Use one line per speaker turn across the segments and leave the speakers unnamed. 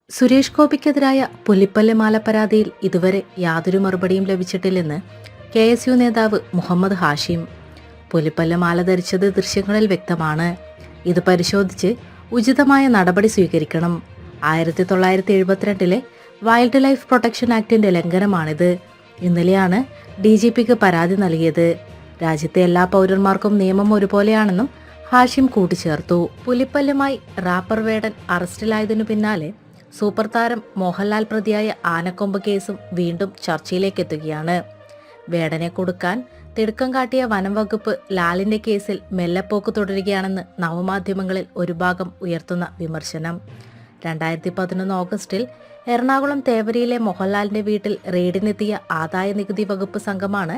സുരേഷ് ഗോപിക്കെതിരായ പുലിപ്പല്ല് പരാതിയിൽ ഇതുവരെ യാതൊരു മറുപടിയും ലഭിച്ചിട്ടില്ലെന്ന് KSU നേതാവ് മുഹമ്മദ് ഹാഷിം. പുലിപ്പല്ല് ധരിച്ചത് ദൃശ്യങ്ങളിൽ വ്യക്തമാണ്. ഇത് പരിശോധിച്ച് ഉചിതമായ നടപടി സ്വീകരിക്കണം. 1972 വൈൽഡ് ലൈഫ് പ്രൊട്ടക്ഷൻ ആക്ടിന്റെ ലംഘനമാണിത്. ഇന്നലെയാണ് DGPക്ക് പരാതി നൽകിയത്. രാജ്യത്തെ എല്ലാ പൗരന്മാർക്കും നിയമം ഒരുപോലെയാണെന്നും ഹാഷിം കൂട്ടിച്ചേർത്തു. പുലിപ്പല്ലുമായി റാപ്പർ വേടൻ അറസ്റ്റിലായതിനു പിന്നാലെ സൂപ്പർ താരം മോഹൻലാൽ പ്രതിയായ ആനക്കൊമ്പ് കേസും വീണ്ടും ചർച്ചയിലേക്കെത്തുകയാണ്. വേടനെ കൊടുക്കാൻ തിടുക്കം കാട്ടിയ വനം വകുപ്പ് ലാലിന്റെ കേസിൽ മെല്ലെപ്പോക്ക് തുടരുകയാണെന്ന് നവമാധ്യമങ്ങളിൽ ഒരു ഭാഗം ഉയർത്തുന്ന വിമർശനം. 2011 ഓഗസ്റ്റിൽ എറണാകുളം തേവരിയിലെ മോഹൻലാലിന്റെ വീട്ടിൽ റെയ്ഡിനെത്തിയ ആദായ നികുതി വകുപ്പ് സംഘമാണ്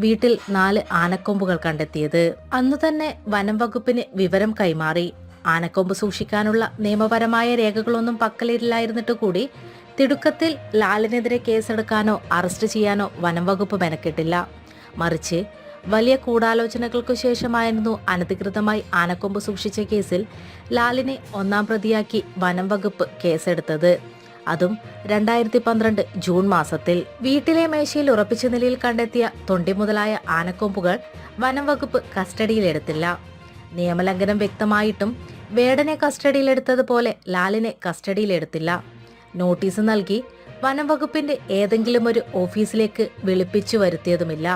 വീട്ടിൽ 4 ആനക്കൊമ്പുകൾ കണ്ടെത്തിയത്. അന്നു തന്നെ വനം വകുപ്പിന് വിവരം കൈമാറി. ആനക്കൊമ്പ് സൂക്ഷിക്കാനുള്ള നിയമപരമായ രേഖകളൊന്നും പക്കലില്ലായിരുന്നിട്ട് കൂടി തിടുക്കത്തിൽ ലാലിനെതിരെ കേസെടുക്കാനോ അറസ്റ്റ് ചെയ്യാനോ വനം വകുപ്പ് മെനക്കെട്ടില്ല. മറിച്ച് വലിയ ഗൂഢാലോചനകൾക്കു ശേഷമായിരുന്നു അനധികൃതമായി ആനക്കൊമ്പ് സൂക്ഷിച്ച കേസിൽ ലാലിനെ 1-ാം പ്രതിയാക്കി വനം വകുപ്പ് കേസെടുത്തത്. അതും 2012 ജൂൺ മാസത്തിൽ. വീട്ടിലെ മേശയിൽ ഉറപ്പിച്ച നിലയിൽ കണ്ടെത്തിയ തൊണ്ടി മുതലായ ആനക്കൊമ്പുകൾ വനം വകുപ്പ് കസ്റ്റഡിയിലെടുത്തില്ല. നിയമലംഘനം വ്യക്തമായിട്ടും വേടനെ കസ്റ്റഡിയിലെടുത്തതുപോലെ ലാലിനെ കസ്റ്റഡിയിലെടുത്തില്ല. നോട്ടീസ് നൽകി വനം വകുപ്പിന്റെ ഏതെങ്കിലും ഒരു ഓഫീസിലേക്ക് വിളിപ്പിച്ചു വരുത്തിയതുമില്ല.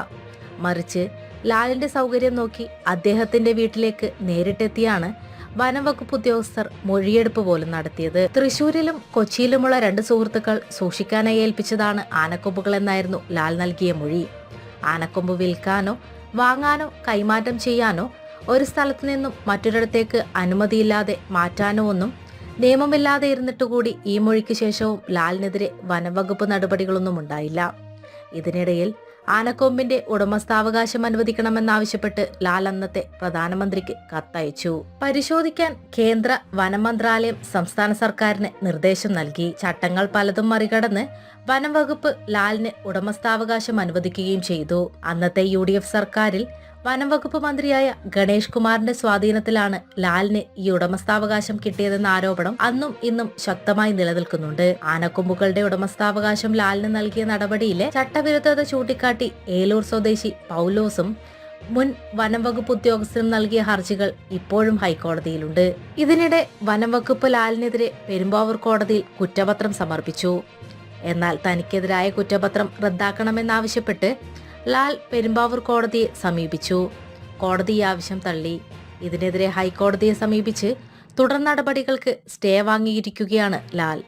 മറിച്ച് ലാലിന്റെ സൗകര്യം നോക്കി അദ്ദേഹത്തിന്റെ വീട്ടിലേക്ക് നേരിട്ടെത്തിയാണ് വനം വകുപ്പ് ഉദ്യോഗസ്ഥർ മൊഴിയെടുപ്പ് പോലും നടത്തിയത്. തൃശൂരിലും കൊച്ചിയിലുമുള്ള 2 സുഹൃത്തുക്കൾ സൂക്ഷിക്കാനായി ഏൽപ്പിച്ചതാണ് ആനക്കൊമ്പുകളെന്നായിരുന്നു ലാൽ നൽകിയ മൊഴി. ആനക്കൊമ്പ് വിൽക്കാനോ വാങ്ങാനോ കൈമാറ്റം ചെയ്യാനോ ഒരു സ്ഥലത്തു നിന്നും മറ്റൊരിടത്തേക്ക് അനുമതിയില്ലാതെ മാറ്റാനോ ഒന്നും നിയമമില്ലാതെ ഇരുന്നിട്ടുകൂടി ഈ മൊഴിക്ക് ശേഷവും ലാലിനെതിരെ വനംവകുപ്പ് നടപടികളൊന്നും ഉണ്ടായില്ല. ഇതിനിടയിൽ ആനക്കൊമ്പിന്റെ ഉടമസ്ഥാവകാശം അനുവദിക്കണമെന്നാവശ്യപ്പെട്ട് ലാൽ അന്നത്തെ പ്രധാനമന്ത്രിക്ക് കത്തയച്ചു. പരിശോധിക്കാൻ കേന്ദ്ര വനം മന്ത്രാലയം സംസ്ഥാന സർക്കാരിന് നിർദ്ദേശം നൽകി. ചട്ടങ്ങൾ പലതും മറികടന്ന് വനം വകുപ്പ് ലാലിന് ഉടമസ്ഥാവകാശം അനുവദിക്കുകയും ചെയ്തു. അന്നത്തെ UDF സർക്കാരിൽ വനം വകുപ്പ് മന്ത്രിയായ ഗണേഷ് കുമാറിന്റെ സ്വാധീനത്തിലാണ് ലാലിന് ഈ ഉടമസ്ഥാവകാശം കിട്ടിയതെന്ന ആരോപണം അന്നും ഇന്നും ശക്തമായി നിലനിൽക്കുന്നുണ്ട്. ആനക്കൊമ്പുകളുടെ ഉടമസ്ഥാവകാശം ലാലിന് നൽകിയ നടപടിയിലെ ചട്ടവിരുദ്ധത ചൂണ്ടിക്കാട്ടി ഏലൂർ സ്വദേശി പൗലോസും മുൻ വനം വകുപ്പ് ഉദ്യോഗസ്ഥരും നൽകിയ ഹർജികൾ ഇപ്പോഴും ഹൈക്കോടതിയിലുണ്ട്. ഇതിനിടെ വനം വകുപ്പ് ലാലിനെതിരെ പെരുമ്പാവൂർ കോടതിയിൽ കുറ്റപത്രം സമർപ്പിച്ചു. എന്നാൽ തനിക്കെതിരായ കുറ്റപത്രം റദ്ദാക്കണമെന്നാവശ്യപ്പെട്ട് ലാൽ പെരുമ്പാവൂർ കോടതിയെ സമീപിച്ചു. കോടതി ഈ ആവശ്യം തള്ളി. ഇതിനെതിരെ ഹൈക്കോടതിയെ സമീപിച്ച് തുടർ നടപടികൾക്ക് സ്റ്റേ വാങ്ങിയിരിക്കുകയാണ് ലാൽ.